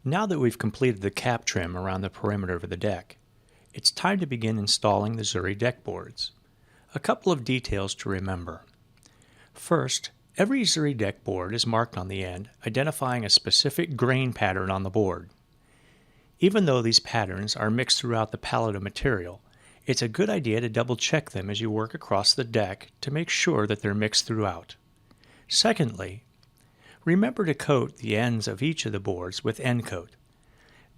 Now that we've completed the cap trim around the perimeter of the deck, it's time to begin installing the Zuri deck boards. A couple of details to remember. First, every Zuri deck board is marked on the end, identifying a specific grain pattern on the board. Even though these patterns are mixed throughout the palette of material, it's a good idea to double check them as you work across the deck to make sure that they're mixed throughout. Secondly, remember to coat the ends of each of the boards with end coat.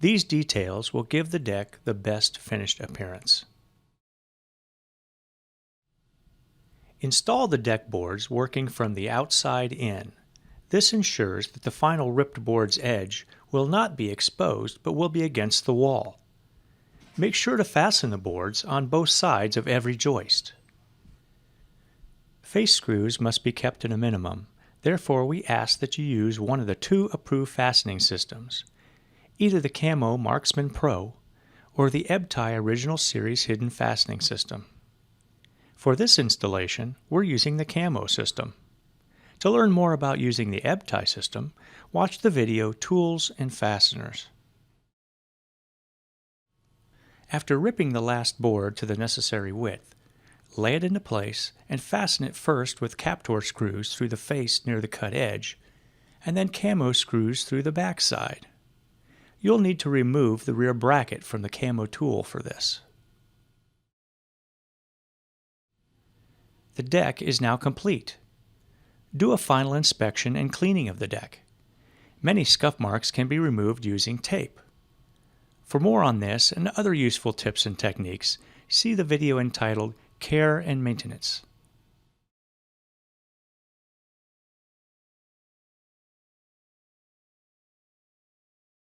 These details will give the deck the best finished appearance. Install the deck boards working from the outside in. This ensures that the final ripped board's edge will not be exposed but will be against the wall. Make sure to fasten the boards on both sides of every joist. Face screws must be kept at a minimum. Therefore, we ask that you use one of the two approved fastening systems, either the Camo Marksman Pro or the Ebtie Original Series Hidden Fastening System. For this installation, we're using the Camo system. To learn more about using the Ebtie system, watch the video Tools and Fasteners. After ripping the last board to the necessary width, lay it into place and fasten it first with Captor screws through the face near the cut edge, and then Camo screws through the back side. You'll need to remove the rear bracket from the Camo tool for this. The deck is now complete. Do a final inspection and cleaning of the deck. Many scuff marks can be removed using tape. For more on this and other useful tips and techniques, see the video entitled Care and Maintenance.